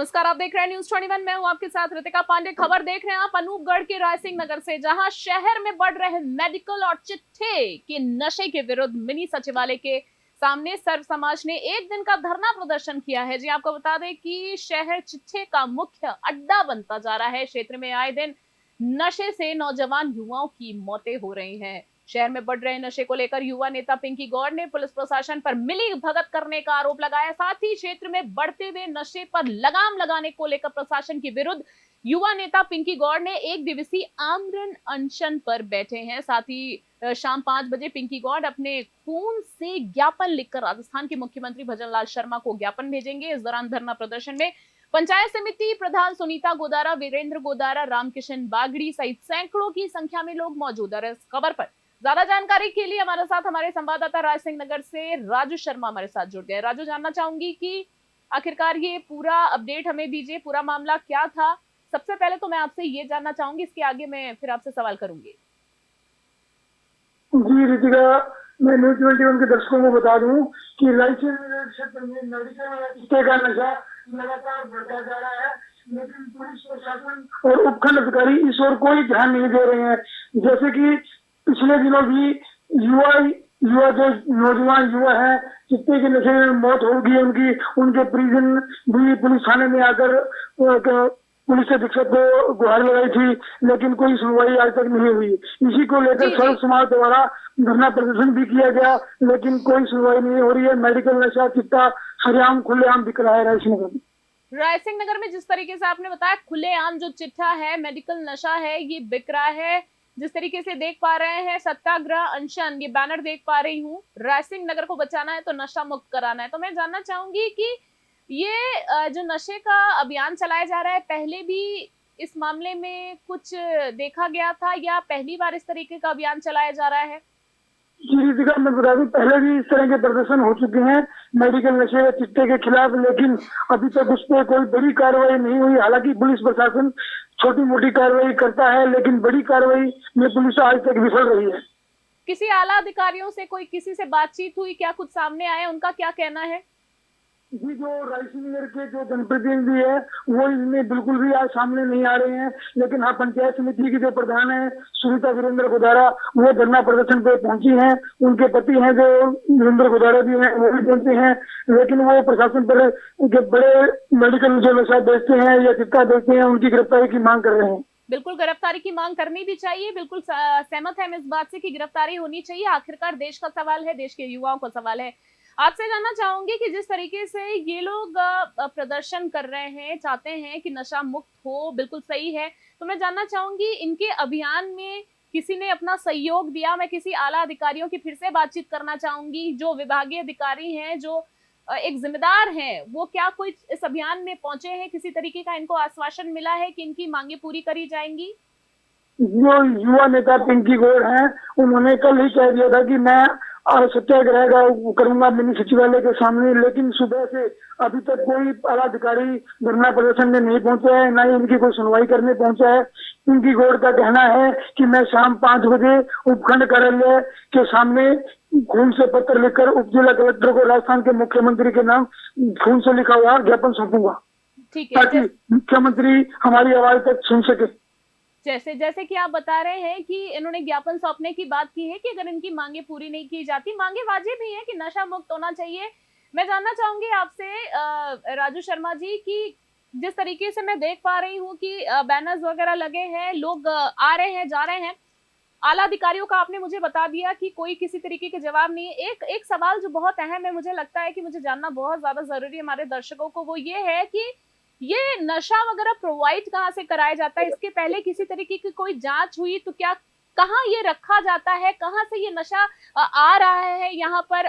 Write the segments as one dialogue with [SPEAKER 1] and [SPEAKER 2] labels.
[SPEAKER 1] नमस्कार, आप देख रहे हैं न्यूज 21। मैं हूं आपके साथ रितिका पांडे। खबर देख रहे हैं आप अनूपगढ़ के रायसिंह नगर से, जहां शहर में बढ़ रहे मेडिकल और चिट्ठे के नशे के विरुद्ध मिनी सचिवालय के सामने सर्व समाज ने एक दिन का धरना प्रदर्शन किया है। जी आपको बता दें कि शहर चिट्ठे का मुख्य अड्डा बनता जा रहा है। क्षेत्र में आए दिन नशे से नौजवान युवाओं की मौतें हो रही हैं। शहर में बढ़ रहे नशे को लेकर युवा नेता पिंकी गौड़ ने पुलिस प्रशासन पर मिली भगत करने का आरोप लगाया। साथ ही क्षेत्र में बढ़ते हुए नशे पर लगाम लगाने को लेकर प्रशासन के विरुद्ध युवा नेता पिंकी गौड़ ने एक दिवसीय आमरण अनशन पर बैठे हैं। साथ ही शाम 5 बजे पिंकी गौड़ अपने खून से ज्ञापन लिखकर राजस्थान के मुख्यमंत्री भजनलाल शर्मा को ज्ञापन भेजेंगे। इस दौरान धरना प्रदर्शन में पंचायत समिति प्रधान सुनीता गोदारा, वीरेंद्र गोदारा, रामकिशन बागड़ी सहित सैकड़ों की संख्या में लोग मौजूद है। इस खबर पर ज्यादा जानकारी के लिए हमारे साथ हमारे संवाददाता रायसिंह नगर से राजू शर्मा हमारे साथ जुड़ गए। राजू, जानना चाहूंगी कि आखिरकार ये पूरा अपडेट हमें दीजिए, पूरा मामला क्या था। सबसे पहले तो मैं आपसे ये जानना चाहूंगी, इसके आगे मैं फिर आपसे सवाल करूंगी।
[SPEAKER 2] जी रितिका, मैं न्यूज 21 के दर्शकों को बता दूं कि रायसिंह नगर क्षेत्र में मेडिकल का नशा लगातार बढ़ता जा रहा है, लेकिन पुलिस प्रशासन और उपखंड अधिकारी इस ओर कोई ध्यान नहीं दे रहे हैं। जैसे कि पिछले दिनों भी युवा युवा जो नौजवान युवा है, चिट्टे के नशे में मौत होगी उनकी, उनके परिजन भी पुलिस थाने में आकर पुलिस अधीक्षक को गुहार लगाई थी, लेकिन कोई सुनवाई आज तक नहीं हुई। इसी को लेकर सर्व समाज द्वारा धरना प्रदर्शन भी किया गया, लेकिन कोई सुनवाई नहीं हो रही है। मेडिकल नशा चिट्टा सरेआम खुलेआम बिक रहा है रायसिंह नगर में।
[SPEAKER 1] रायसिंह नगर में जिस तरीके से आपने बताया, खुलेआम जो चिट्ठा है, मेडिकल नशा है, ये बिक रहा है। जिस तरीके से देख पा रहे हैं, सत्याग्रह अनशन, ये बैनर देख पा रही हूँ। रायसिंह नगर को बचाना है तो नशा मुक्त कराना है। तो मैं जानना चाहूंगी कि ये जो नशे का अभियान चलाया जा रहा है, पहले भी इस मामले में कुछ देखा गया था या पहली बार इस तरीके का अभियान चलाया जा रहा है?
[SPEAKER 2] जी, मैं बता दूं, पहले भी इस तरह के प्रदर्शन हो चुके हैं मेडिकल नशे चिट्टे के खिलाफ, लेकिन अभी तक उस पर कोई बड़ी कार्रवाई नहीं हुई। हालांकि पुलिस प्रशासन छोटी मोटी कार्रवाई करता है, लेकिन बड़ी कार्रवाई में पुलिस आज तक विफल रही है।
[SPEAKER 1] किसी आला अधिकारियों से किसी से बातचीत हुई क्या? कुछ सामने आया, उनका क्या कहना है?
[SPEAKER 2] जी, जो रायसिंह नगर के जो जनप्रतिनिधि है वो इसमें बिल्कुल भी आज सामने नहीं आ रहे हैं, लेकिन हाँ, पंचायत समिति की जो प्रधान है सुनीता वीरेंद्र गोदारा, वो धरना प्रदर्शन पे पहुंची हैं। उनके पति हैं जो वीरेंद्र गोदारा भी हैं, वो भी पहुंचे हैं, लेकिन वो प्रशासन पर बड़े मेडिकल जो नशा बेचते हैं या चिट्टा बेचते हैं, उनकी गिरफ्तारी की मांग कर रहे हैं।
[SPEAKER 1] बिल्कुल गिरफ्तारी की मांग करनी भी चाहिए। बिल्कुल सहमत है हम इस बात से कि गिरफ्तारी होनी चाहिए। आखिरकार देश का सवाल है, देश के युवाओं का सवाल है। आपसे जानना चाहूंगी कि जिस तरीके से ये लोग प्रदर्शन कर रहे हैं, चाहते हैं कि नशा मुक्त हो, बिल्कुल सही है। तो मैं जानना चाहूंगी, इनके अभियान में किसी ने अपना सहयोग दिया? मैं किसी आला अधिकारियों की फिर से बातचीत करना चाहूंगी, जो विभागीय अधिकारी हैं, जो एक जिम्मेदार हैं, वो क्या कोई इस अभियान में पहुंचे हैं? किसी तरीके का इनको आश्वासन मिला है कि इनकी मांगे पूरी करी जाएंगी?
[SPEAKER 2] जो युवा नेता पिंकी गौड़ हैं, उन्होंने कल ही कह दिया था कि मैं सत्याग्रह का करूंगा मिनी सचिवालय के सामने, लेकिन सुबह से अभी तक कोई आला अधिकारी धरना प्रदर्शन में नहीं पहुंचा है, न ही इनकी कोई सुनवाई करने पहुंचा है। पिंकी गौड़ का कहना है कि मैं शाम 5 बजे उपखंड कार्यालय के सामने खून से पत्र लिखकर उप जिला कलेक्टर को राजस्थान के मुख्यमंत्री के नाम खून से लिखा हुआ ज्ञापन सौंपूंगा, ताकि मुख्यमंत्री हमारी आवाज तक सुन सके।
[SPEAKER 1] जैसे जैसे कि आप बता रहे हैं कि इन्होंने ज्ञापन सौंपने की बात की है कि अगर इनकी मांगे पूरी नहीं की जाती, मांगे वाजिब भी है कि नशा मुक्त होना चाहिए। मैं जानना चाहूंगी आपसे राजू शर्मा जी कि जिस तरीके से मैं देख पा रही हूँ कि बैनर्स वगैरह लगे हैं, लोग आ रहे हैं, जा रहे हैं। आला अधिकारियों का आपने मुझे बता दिया कि कोई किसी तरीके के जवाब नहीं है। एक सवाल जो बहुत अहम है, मुझे लगता है कि मुझे जानना बहुत ज्यादा जरूरी है हमारे दर्शकों को, वो ये है कि ये नशा वगैरह प्रोवाइड कहाँ से कराया जाता है? इसके पहले किसी तरीके की कोई जांच हुई तो क्या? कहाँ ये रखा जाता है? कहाँ से ये नशा आ रहा है यहाँ पर?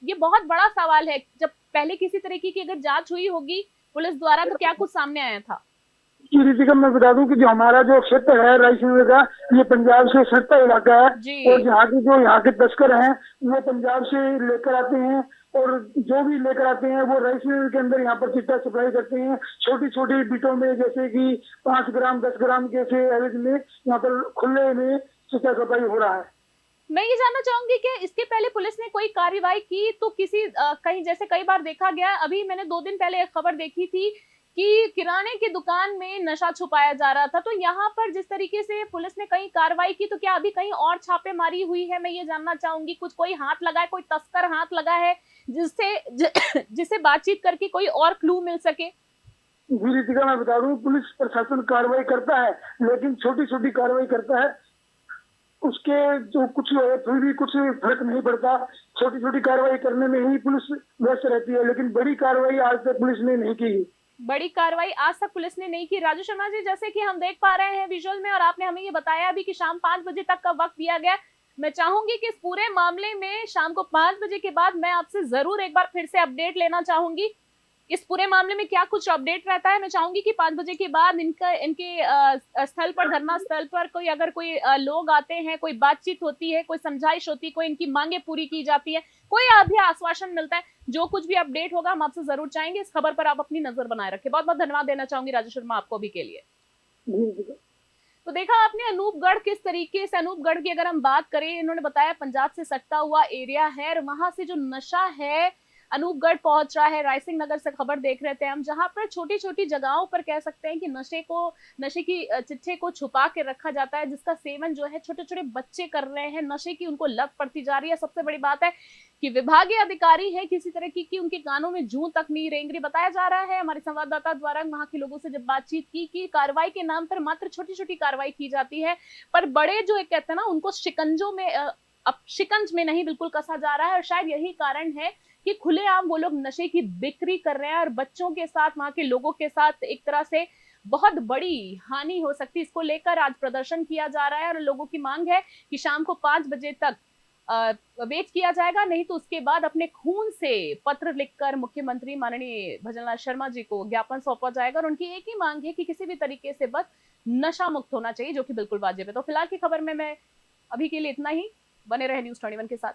[SPEAKER 1] ये बहुत बड़ा सवाल है। जब पहले किसी तरीके की अगर जांच हुई होगी पुलिस द्वारा, तो क्या कुछ सामने आया था?
[SPEAKER 2] रितिका, मैं बता दूं कि जो हमारा जो क्षेत्र है रायसिंह नगर का, ये पंजाब से सटता इलाका है, और यहाँ के तस्कर हैं वो पंजाब से लेकर आते हैं, और जो भी लेकर आते हैं वो रायसिंह नगर के अंदर यहाँ पर चिट्टा सप्लाई करते हैं छोटी छोटी बिटों में, जैसे कि 5 ग्राम 10 ग्राम के एवरेज में यहाँ पर खुले में चिट्टा सप्लाई हो रहा है।
[SPEAKER 1] मैं ये जानना चाहूंगी कि इसके पहले पुलिस ने कोई कार्रवाई की तो किसी कहीं, जैसे कई बार देखा गया, अभी मैंने 2 दिन पहले एक खबर देखी थी कि किराने की दुकान में नशा छुपाया जा रहा था। तो यहाँ पर जिस तरीके से पुलिस ने कहीं कार्रवाई की, तो क्या अभी कहीं और छापेमारी हुई है? मैं ये जानना चाहूंगी, कुछ कोई हाथ लगा है, कोई तस्कर हाथ लगा है जिससे बातचीत करके कोई और क्लू मिल सके?
[SPEAKER 2] जी रितिका, मैं बता दूं, पुलिस प्रशासन कार्रवाई करता है, लेकिन छोटी छोटी कार्रवाई करता है। उसके जो कुछ फिर भी कुछ फर्क नहीं पड़ता। छोटी छोटी कार्रवाई करने में ही पुलिस व्यस्त रहती है, लेकिन बड़ी कार्रवाई आज तक पुलिस ने नहीं की।
[SPEAKER 1] बड़ी कार्रवाई आज तक पुलिस ने नहीं की। राजू शर्मा जी, जैसे कि हम देख पा रहे हैं विजुअल में, और आपने हमें ये बताया भी कि शाम 5 बजे तक का वक्त दिया गया। मैं चाहूंगी कि इस पूरे मामले में शाम को 5 बजे के बाद मैं आपसे जरूर एक बार फिर से अपडेट लेना चाहूंगी। इस पूरे मामले में क्या कुछ अपडेट रहता है? मैं चाहूंगी कि 5 बजे के बाद इनके स्थल पर, धरना स्थल पर कोई अगर कोई लोग आते हैं, कोई बातचीत होती है, कोई समझाइश होती है, कोई इनकी मांगे पूरी की जाती है, कोई अभी आश्वासन मिलता है, जो कुछ भी अपडेट होगा हम आपसे जरूर चाहेंगे। इस खबर पर आप अपनी नजर बनाए रखें। बहुत बहुत धन्यवाद देना चाहूंगी राजू शर्मा आपको भी के लिए। तो देखा आपने अनूपगढ़ किस तरीके से, अनूपगढ़ की अगर हम बात करें, इन्होंने बताया पंजाब से सटता हुआ एरिया है और वहां से जो नशा है अनूपगढ़ पहुंच रहा है। रायसिंह नगर से खबर देख रहे थे हम, जहां पर छोटी छोटी जगहों पर कह सकते हैं कि नशे की चिट्ठे को छुपा के रखा जाता है, जिसका सेवन जो है छोटे छोटे बच्चे कर रहे हैं। नशे की उनको लत पड़ती जा रही है। सबसे बड़ी बात है कि विभागीय अधिकारी हैं, किसी तरह की उनके कानों में जूं तक नहीं रेंग रही। बताया जा रहा है हमारे संवाददाता द्वारा, वहां के लोगों से जब बातचीत की कि कार्रवाई के नाम पर मात्र छोटी छोटी कार्रवाई की जाती है, पर बड़े जो एक कहते हैं ना, उनको शिकंजों में अब शिकंज में नहीं बिल्कुल कसा जा रहा है। और शायद यही कारण है कि खुलेआम वो लोग नशे की बिक्री कर रहे हैं और बच्चों के साथ, वहां के लोगों के साथ एक तरह से बहुत बड़ी हानि हो सकती है। इसको लेकर आज प्रदर्शन किया जा रहा है और लोगों की मांग है कि शाम को 5 बजे तक वेट किया जाएगा, नहीं तो उसके बाद अपने खून से पत्र लिखकर मुख्यमंत्री माननीय भजनलाल शर्मा जी को ज्ञापन सौंपा जाएगा। और उनकी एक ही मांग है कि किसी भी तरीके से बस नशा मुक्त होना चाहिए, जो कि बिल्कुल वाजिब है। तो फिलहाल की खबर में मैं अभी के लिए इतना ही। बने रहे न्यूज़ 21 के साथ।